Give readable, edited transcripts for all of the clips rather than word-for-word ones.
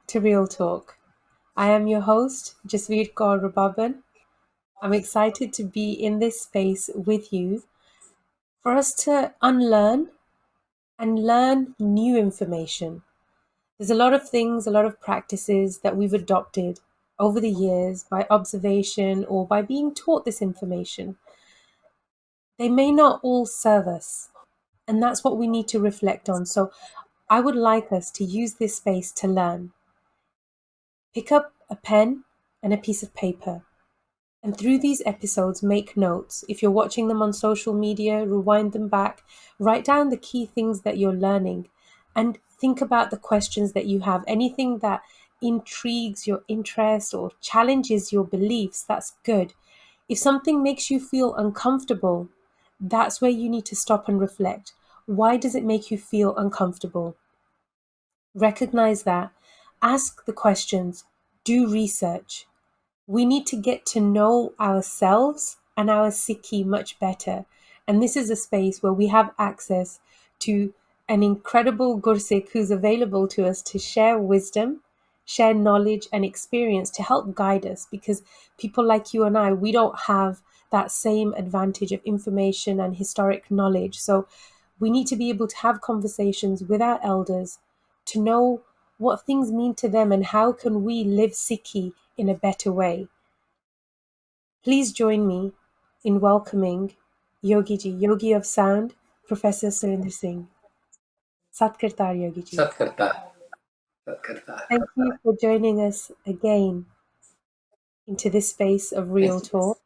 to Real Talk. I am your host, Jasveer Kaur Rubaban. I'm excited to be in this space with you for us to unlearn and learn new information. There's a lot of things, a lot of practices that we've adopted over the years by observation or by being taught this information. They may not all serve us, and that's what we need to reflect on. So I would like us to use this space to learn. Pick up a pen and a piece of paper. And through these episodes, make notes. If you're watching them on social media, rewind them back, write down the key things that you're learning, and think about the questions that you have. Anything that intrigues your interest or challenges your beliefs, that's good. If something makes you feel uncomfortable, that's where you need to stop and reflect. Why does it make you feel uncomfortable? Recognize that. Ask the questions. Do research. We need to get to know ourselves and our Sikhi much better. And this is a space where we have access to an incredible Gursikh who's available to us to share wisdom, share knowledge and experience to help guide us, because people like you and I, we don't have that same advantage of information and historic knowledge. So we need to be able to have conversations with our elders to know what things mean to them and how can we live Sikhi in a better way. Please join me in welcoming Yogi ji, Yogi of Sound, Professor Surinder Singh. Satkartar Yogi ji. Satkartar. Satkartar. Thank you for joining us again into this space of Real Talk.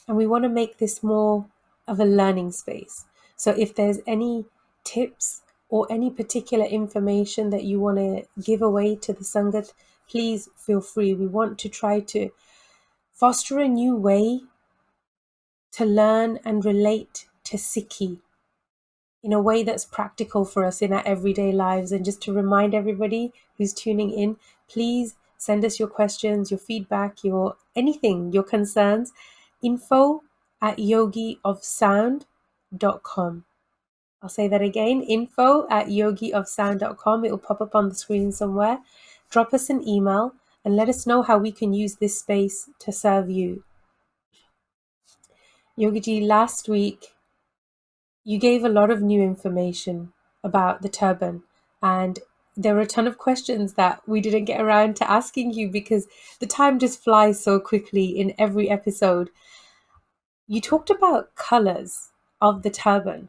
And we want to make this more of a learning space. So if there's any tips or any particular information that you want to give away to the Sangat, please feel free. We want to try to foster a new way to learn and relate to Sikhi in a way that's practical for us in our everyday lives. And just to remind everybody who's tuning in, please send us your questions, your feedback, your anything, your concerns, info@yogiofsound.com. I'll say that again, info@yogiofsound.com. It will pop up on the screen somewhere. Drop us an email and let us know how we can use this space to serve you. Yogiji, last week you gave a lot of new information about the turban, and there were a ton of questions that we didn't get around to asking you because the time just flies so quickly in every episode. You talked about colors of the turban,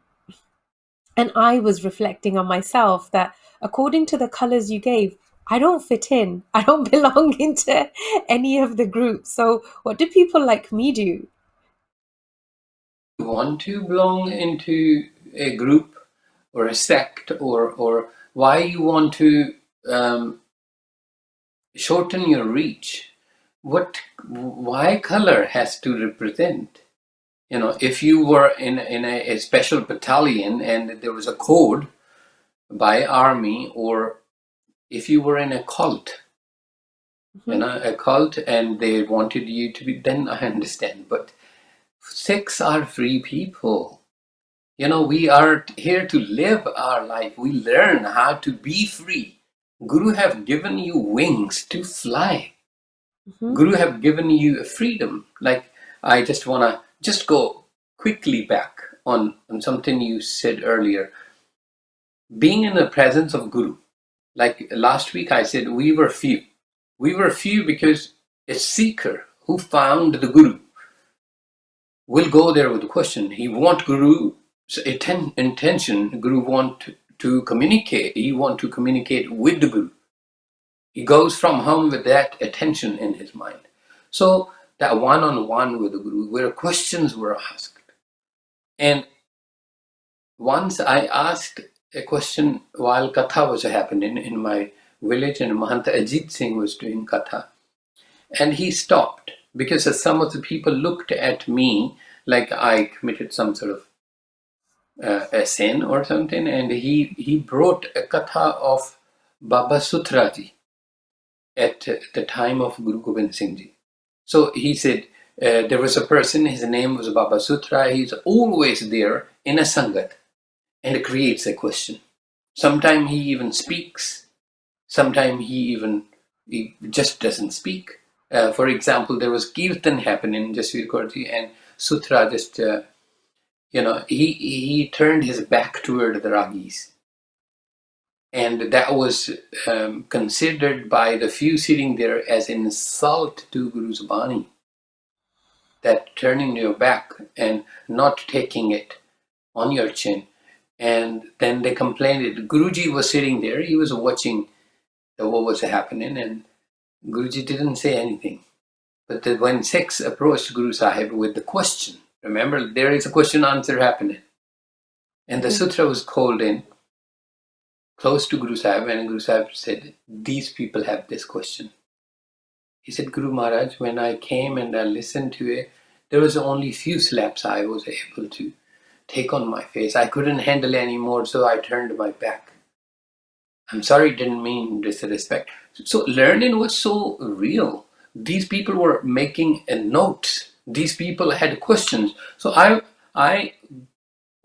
and I was reflecting on myself that according to the colors you gave, I don't fit in. I don't belong into any of the groups. So what do people like me do? You want to belong into a group or a sect, or why you want to shorten your reach? Why color has to represent? If you were in a special battalion and there was a code by army, or if you were in a cult, a cult, and they wanted you to be, then I understand. But Sikhs are free people. We are here to live our life. We learn how to be free. Guru have given you wings to fly. Guru have given you a freedom. Like, I just want to just go quickly back on something you said earlier. Being in the presence of Guru. Like last week I said, we were few. We were few because a seeker who found the Guru will go there with a question. He want Guru's intention. Guru want to communicate. He want to communicate with the Guru. He goes from home with that attention in his mind. So that one-on-one with the Guru, where questions were asked. And once I asked a question while Katha was happening in my village, and Mahant Ajit Singh was doing Katha. And he stopped because some of the people looked at me like I committed some sort of a sin or something. And he brought a Katha of Baba Sutraji at the time of Guru Gobind Singh Ji. So he said, there was a person, his name was Baba Sutra. He's always there in a Sangat and creates a question. Sometimes he even speaks Sometimes he just doesn't speak. For example, there was kirtan happening in Jasveer Kaurji, and Sutra just, he turned his back toward the Ragis. And that was considered by the few sitting there as an insult to Guru's Bani. That turning your back and not taking it on your chin. And then they complained that Guruji was sitting there, he was watching what was happening, and Guruji didn't say anything. But when Sikhs approached Guru Sahib with the question, remember there is a question answer happening, and the Mm. sutra was called in close to Guru Sahib, and Guru Sahib said, "These people have this question." He said, "Guru Maharaj, when I came and I listened to it, there was only few slaps I was able to take on my face. I couldn't handle anymore, so I turned my back. I'm sorry, didn't mean disrespect." So learning was so real. These people were making a note. These people had questions. So I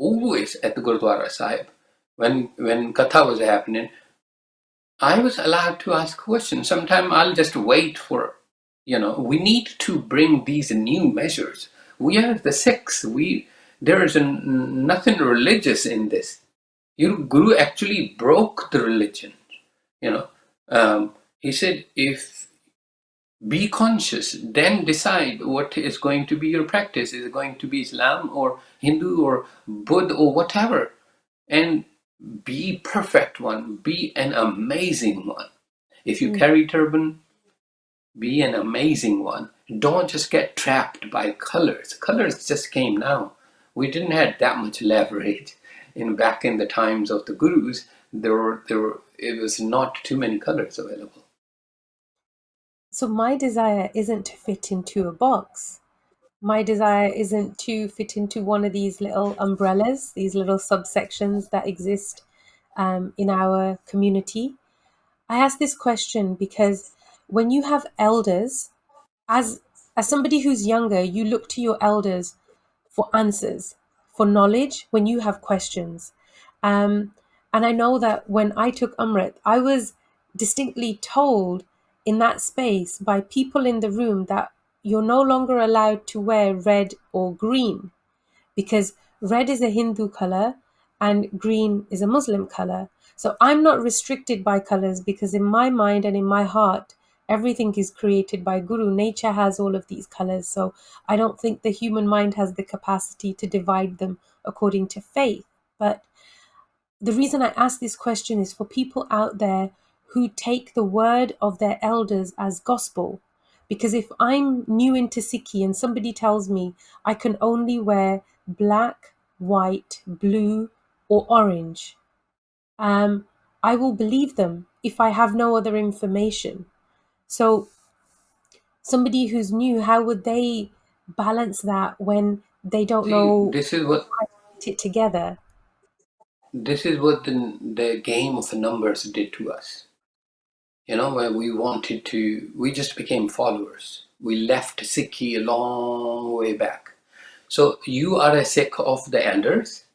always at the Gurdwara Sahib, when Katha was happening, I was allowed to ask questions. Sometimes I'll just wait for, we need to bring these new measures. We are the Sikhs. There is nothing religious in this. Guru actually broke the religion. You know, he said, if be conscious, then decide what is going to be your practice. Is it going to be Islam or Hindu or Buddha or whatever? And be perfect one. Be an amazing one. If you Mm. carry turban, be an amazing one. Don't just get trapped by colors. Colors just came now. We didn't have that much leverage. Back in the times of the gurus, it was not too many colors available. So my desire isn't to fit into a box. My desire isn't to fit into one of these little umbrellas, these little subsections that exist in our community. I ask this question because when you have elders, as as somebody who's younger, you look to your elders for answers, for knowledge when you have questions. Um, and I know that when I took Amrit, I was distinctly told in that space by people in the room that you're no longer allowed to wear red or green because red is a Hindu color and green is a Muslim color. So I'm not restricted by colors because in my mind and in my heart, everything is created by Guru. Nature has all of these colors. So I don't think the human mind has the capacity to divide them according to faith. But the reason I ask this question is for people out there who take the word of their elders as gospel. Because if I'm new into Sikhi and somebody tells me I can only wear black, white, blue, or orange, um, I will believe them if I have no other information. So, somebody who's new, how would they balance that when they don't See, know how to put it together? this is what the game of numbers did to us. Where we just became followers. We left Sikhi a long way back. So you are a Sikh of the elders,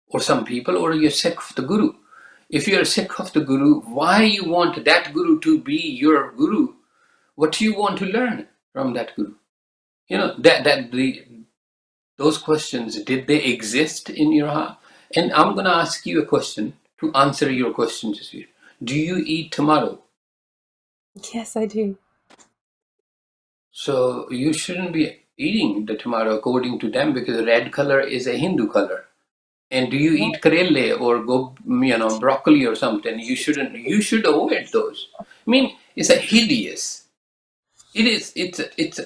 or some people, or you're Sikh of the Guru. If you're Sikh of the Guru, why you want that Guru to be your Guru? What do you want to learn from that Guru? Those questions, did they exist in your heart? And I'm gonna ask you a question to answer your question, Jasveer. Do you eat tomato? Yes, I do. So you shouldn't be eating the tomato according to them because red color is a Hindu color. And do you eat karele or broccoli or something? You shouldn't. You should avoid those. I mean, it's a hideous. It is. It's.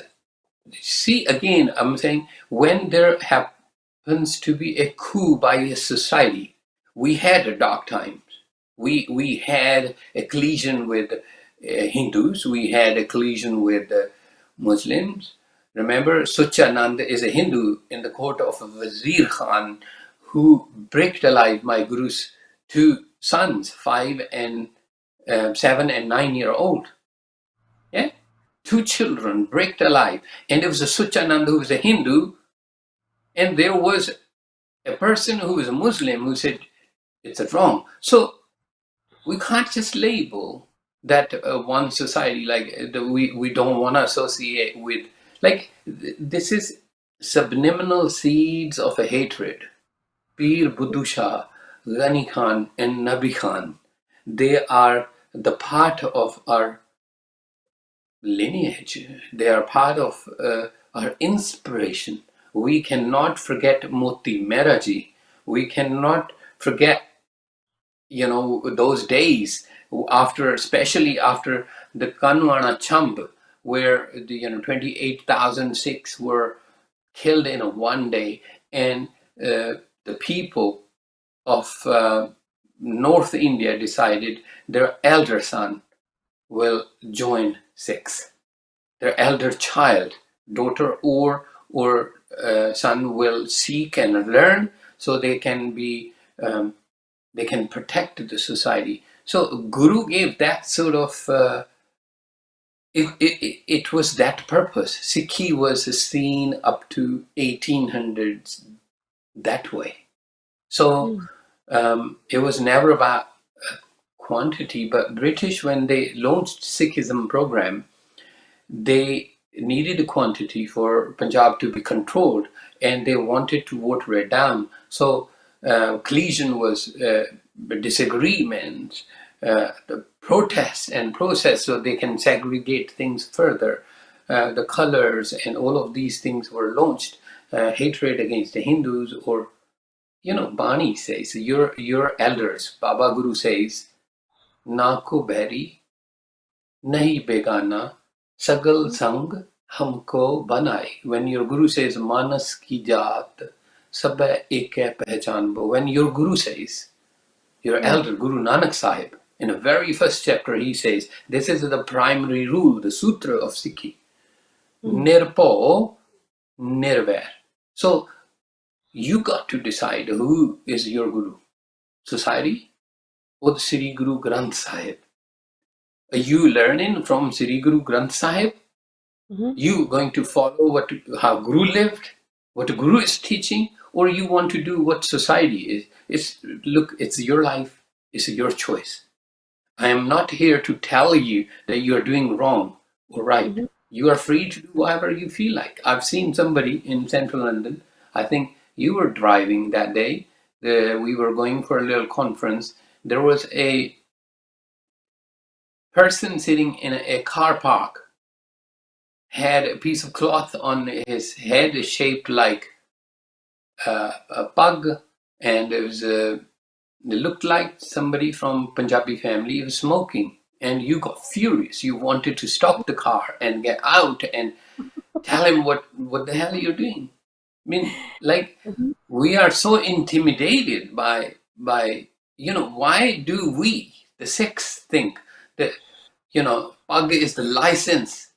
See again. I'm saying when there happens to be a coup by a society, we had a dark times. We had a collision with Hindus. We had a collision with Muslims. Remember, Suchanand is a Hindu in the court of Wazir Khan who bricked alive my Guru's two sons, 7 and 9 year old. Yeah, two children bricked alive, and there was a Suchanand who was a Hindu, and there was a person who was a Muslim who said it's wrong. So we can't just label that one society like we don't want to associate with, like this is subliminal seeds of a hatred. Pir Buddhu Shah, Ghani Khan, and Nabi Khan, they are the part of our lineage. They are part of our inspiration. We cannot forget Moti Mehraji. We cannot forget, those days after, especially after the Kanwana Chamb, where the 28,000 Sikhs were killed in a one day, and the people of North India decided their elder son will join Sikhs. Their elder child, daughter or son will seek and learn, so they can protect the society. So Guru gave that sort of it was that purpose. Sikhi was seen up to 1800s that way. So Mm. it was never about quantity. But British, when they launched Sikhism program, they needed a quantity for Punjab to be controlled, and they wanted to water it down. So collision was disagreement, the protests and process, so they can segregate things further. The colors and all of these things were launched. Hatred against the Hindus, or Bani says, your elders. Baba Guru says, "Na ko beri, nahi begana, sagal sang हमको बनाए." When your guru says manas ki jaat sab ek hai pehchan bo, when your guru says, your Right. elder Guru Nanak Sahib, in the very first chapter he says, this is the primary rule, the sutra of Sikhi, Mm. nirpo nirvair. So you got to decide who is your guru, society or the Sri Guru Granth Sahib. Are you learning from Sri Guru Granth Sahib? Mhm. You going to follow how Guru lived, what Guru is teaching, or you want to do what society is? It's your life, it's your choice. I am not here to tell you that you are doing wrong or right. Mhm. You are free to do whatever you feel like. I've seen somebody in central London. I think you were driving that day. We were going for a little conference. There was a person sitting in a car park, had a piece of cloth on his head shaped like a pug, and it looked like somebody from Punjabi family. He was smoking, and you got furious. You wanted to stop the car and get out and tell him what the hell are you doing? I mean, like, Mhm. we are so intimidated by why do we, the Sikhs, think that pug is the license,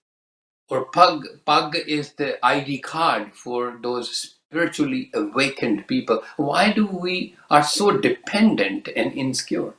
or pug is the ID card for those spiritually awakened people? Why do we are so dependent and insecure?